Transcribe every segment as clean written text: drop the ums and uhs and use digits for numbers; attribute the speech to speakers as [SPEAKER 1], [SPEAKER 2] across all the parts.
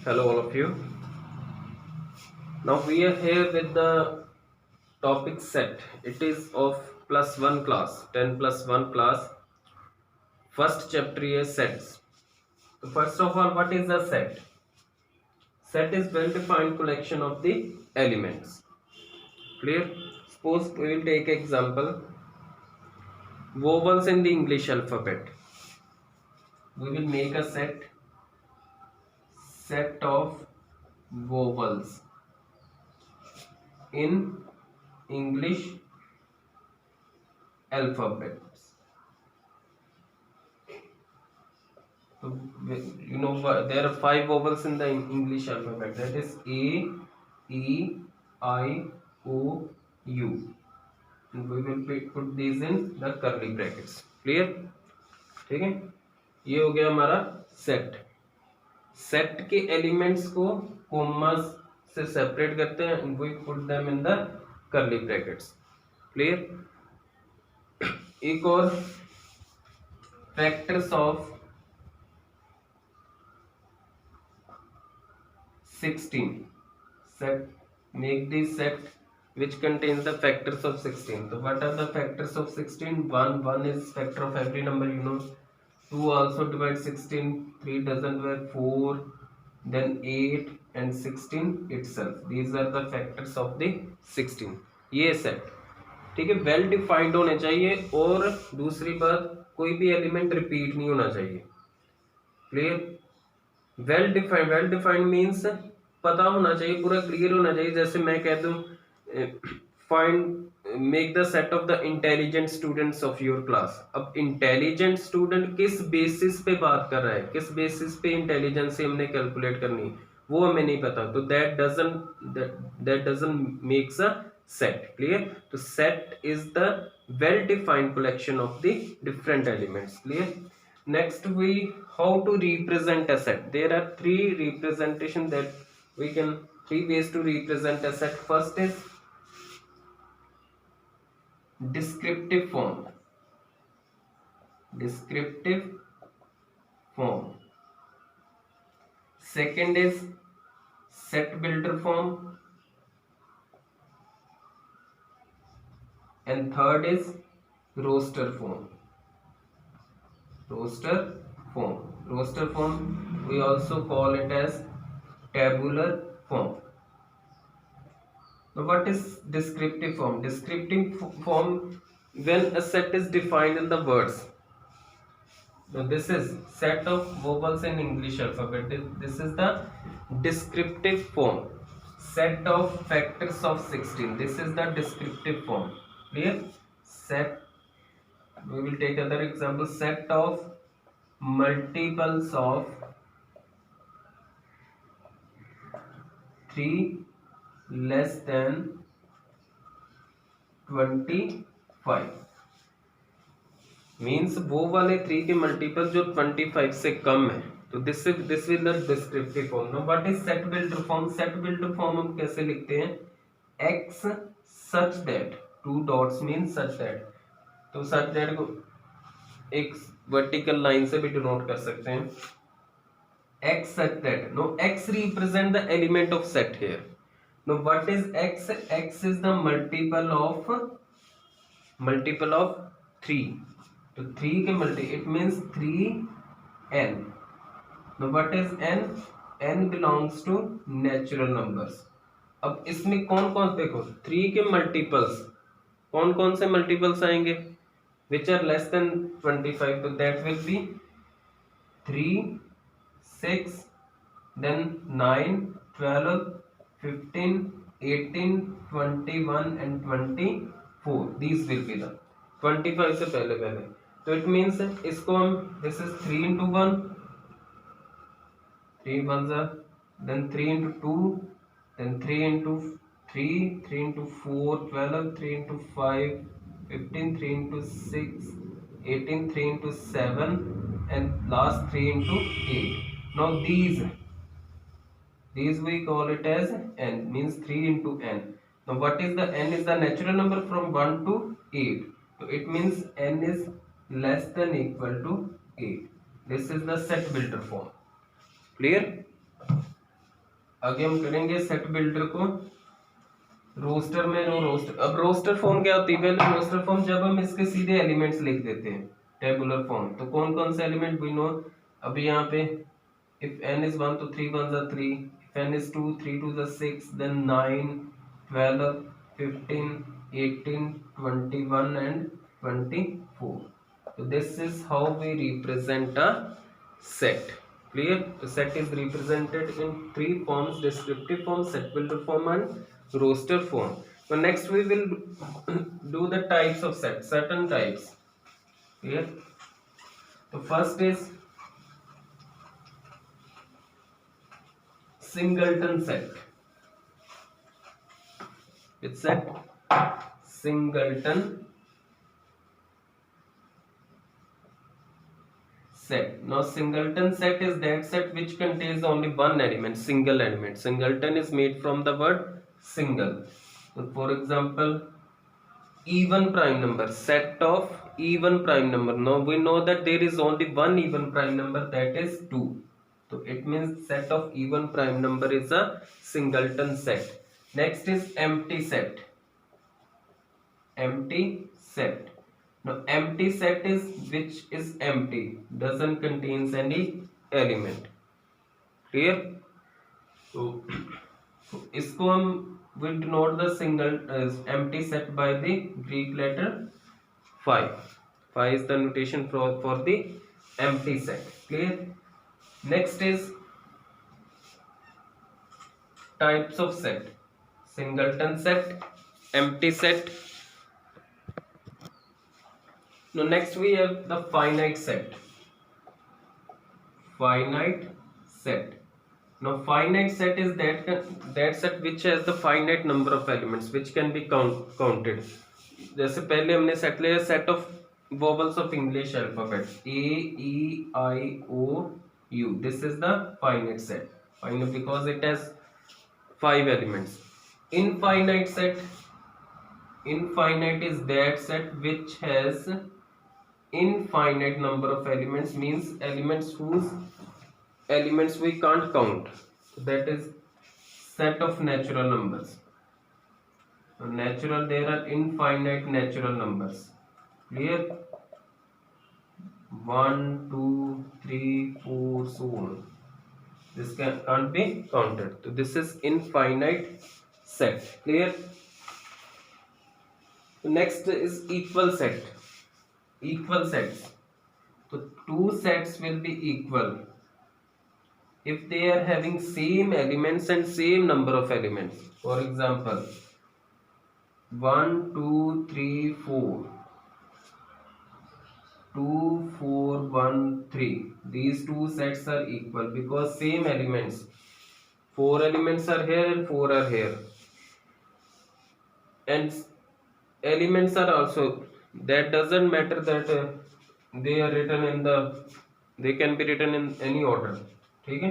[SPEAKER 1] Hello, all of you. Now we are here with the topic set. It is of plus one class, 10 plus one class. First chapter is sets. So first of all, what is a set? Set is well-defined collection of the elements. Clear? Suppose we will take example vowels in the English alphabet. We will make a set of vowels in English alphabets. So there are five vowels in the English alphabet. That is A, E, I, O, U. And we will put these in the curly brackets. Clear? ठीक है, ये हो गया हमारा set. Set के elements को commas से separate करते हैं and we put them in the curly brackets. Clear? एक और factors of 16 set, make this set which contains the factors of 16. So what are the factors of 16? 1 is factor of every number, 2 also divide 16, 3 doesn't divide 4, then 8 and 16 itself. These are the factors of the 16. ये set ठीक है, well defined होने चाहिए और दूसरी बात कोई भी एलिमेंट रिपीट नहीं होना चाहिए. क्लियर? वेल डिफाइंड मीन्स पता होना चाहिए, पूरा क्लियर होना चाहिए. जैसे मैं कह दूं find make the set of the intelligent students of your class. अब इंटेलिजेंट स्टूडेंट किस बेसिस पे बात कर रहा है, किस बेसिस पे इंटेलिजेंस से हमने कैलकुलेट करनी है वो हमें नहीं पता, तो that doesn't makes a set. Clear? तो set is the well defined collection of the different elements. Clear? Next we how to represent a set. There are three ways to represent a set. First is descriptive form. Second is set builder form, and third is roster form. Roster form we also call it as tabular form. Now what is descriptive form? Descriptive form when a set is defined in the words. Now this is set of vowels in English alphabet. This is the descriptive form. Set of factors of 16. This is the descriptive form. Clear? Set, we will take other example, set of multiples of 3 less than 25 means वो वाले 3 के multiple जो 25 से कम है, तो this is the descriptive form. Now what is set builder form? Set builder form हम कैसे लिखते हैं? x such that, 2 dots means such that. तो such that को एक वर्टिकल लाइन से भी डिनोट कर सकते हैं. x such that. No, x represent the element of set here. Now what is x? X is the multiple of 3. तो 3 के multi, it means 3n. Now what is n? n belongs to natural numbers. अब इसमें कौन कौन, देखो 3 के multiples कौन कौन से मल्टीपल्स आएंगे विच आर लेस देन 25. तो that will be 3, 6, then 9, 12, 15, 18, 21 and 24. These will be the 25 से पहले. तो इट मीन्स इसको हम, this is 3 into 1, 3 1s are, then 3 into 2, then 3 into 3, 3 into 4, 12, 3 into 5, 15, 3 into 6, 18, 3 into 7, and last 3 into 8. Now these we call it as n, means 3 into n. Now what is the n? Is the natural number from 1 to 8. So it means n is less than equal to 8. This is the set builder form. Clear? आगे हम करेंगे set builder को roster में। No roster, अब roster form क्या होती है? पहले रोस्टर फॉर्म जब हम इसके सीधे एलिमेंट्स लिख देते हैं टेबुलर फॉर्म, तो कौन कौन से एलिमेंट वी नो। अभी यहाँ पे if n is 1 तो 3 1s are 3, if n is 2 3 2s are 6, then 9 12 15 18 21 and 24. so this is how we represent a set. Clear? The set is represented in three forms: descriptive form, set builder form and roster form. So next we will do the types of set, certain types. Clear? So first is singleton set. It's set singleton set. Now singleton set is that set which contains only one element, single element. Singleton is made from the word single. So for example, even prime number, set of even prime number. Now we know that there is only one even prime number, that is 2. So it means set of even prime number is a singleton set. Next is empty set. Empty set. Now empty set is which is empty, doesn't contains any element. Clear? So इसको हम will denote the single empty set by the Greek letter phi. Phi is the notation for the empty set. Clear? Next is types of set: singleton set, empty set. Now next we have the finite set. Finite set. Now finite set is that set which has the finite number of elements which can be counted. जैसे पहले हमने set लिया set of vowels of English alphabet A E I O U. This is the finite set. Finite because it has 5 elements. Infinite set. Infinite is that set which has infinite number of elements, means elements whose elements we can't count. So that is set of natural numbers. So natural, there are infinite natural numbers. Clear? 1 2 3 4 so on. This can't be counted. So this is infinite set. Clear? So next is equal set. Equal sets. So two sets will be equal if they are having same elements and same number of elements. For example, 1 2 3 4, 2 4 1 3. These two sets are equal because same elements. 4 elements are here and 4 are here, and elements are also. That doesn't matter that they are written in the, they can be written in any order. ठीक है,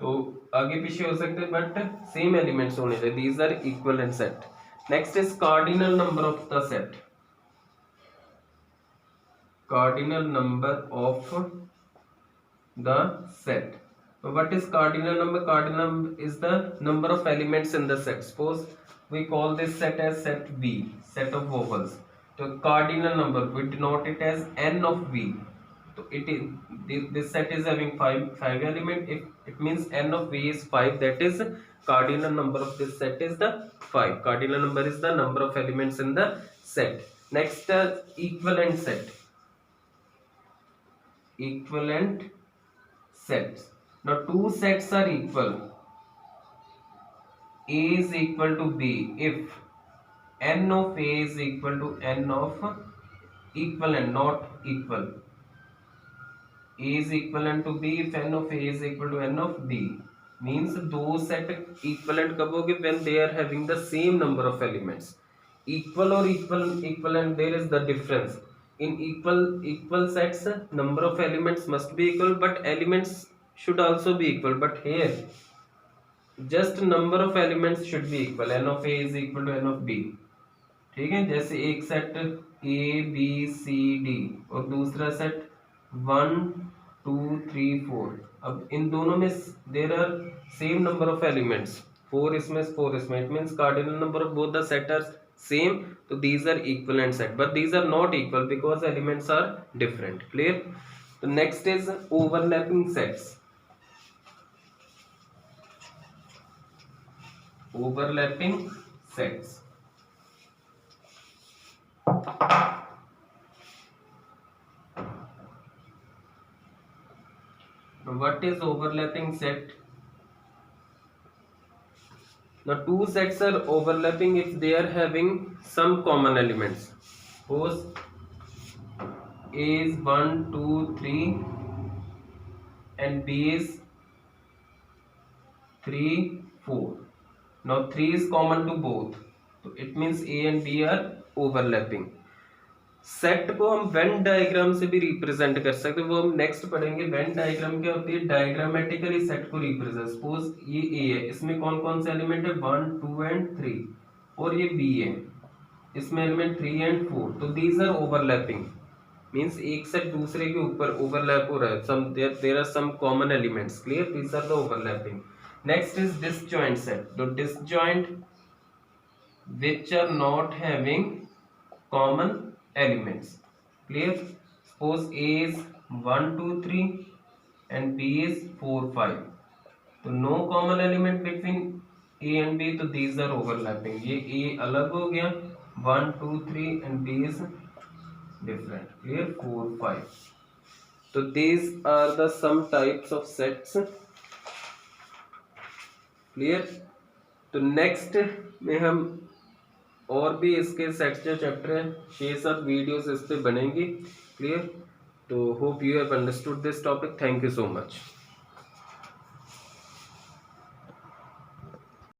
[SPEAKER 1] तो आगे पीछे हो सकते हैं but same elements होने चाहिए. These are equivalent set. Next is cardinal number of the set. Cardinal number of the set. So what is cardinal number? Cardinal number is the number of elements in the set. Suppose we call this set as set V, set of vowels. So cardinal number, we denote it as n of V. So it is, this set is having five element. If it means n of V is 5, that is cardinal number of this set is the 5. Cardinal number is the number of elements in the set. Next, equivalent set. Equivalent sets. Now two sets are equal. A is equal to B if n of A is equal to n of equivalent, not equal. A is equivalent to B if n of A is equal to n of B. Means those set equivalent कब होंगे? When they are having the same number of elements. Equal or equivalent, there is the difference. In equal sets, number of elements must be equal, but elements should also be equal. But here, just number of elements should be equal. n of A is equal to n of B. ठीक है, जैसे एक set A B C D और दूसरा set 1 2 3 4। अब इन दोनों में there are same number of elements, 4 इसमें 4 इसमें, it means cardinal number of both the set are same, so these are equivalent set, but these are not equal because elements are different. Clear? The next is overlapping sets. Overlapping sets. Now what is overlapping set? Now two sets are overlapping if they are having some common elements. Suppose A is 1 2 3 and B is 3 4. Now 3 is common to both, so it means A and B are overlapping. Set को हम Venn diagram से भी represent कर सकते हैं, वो हम next पढ़ेंगे। वेन डायग्राम क्या होती है? डायग्रामेटिकली सेट को रिप्रेजेंट। सपोज ये ए है, इसमें कौन कौन से एलिमेंट है? 1 2 एंड 3, और ये बी है, इसमें एलिमेंट 3 एंड 4, तो दीज आर ओवरलैपिंग, मींस एक सेट दूसरे के ऊपर ओवरलैप हो रहा है, some there are some common elements. Clear? These are the overlapping. Next is disjoint set. The disjoint which are not having common elements. Clear? Suppose A is 1 2 3 and B is 4 5, तो no common element between A and B, तो these are overlapping. ये A अलग हो गया, 1 2 3 and B is different. Clear? 4 5. तो these are the some types of sets. Clear? तो next में हम और भी इसके सेट्स जो चैप्टर है 6-7 वीडियोस इस पे बनेंगी। क्लियर? तो hope you have understood this topic. Thank you so much.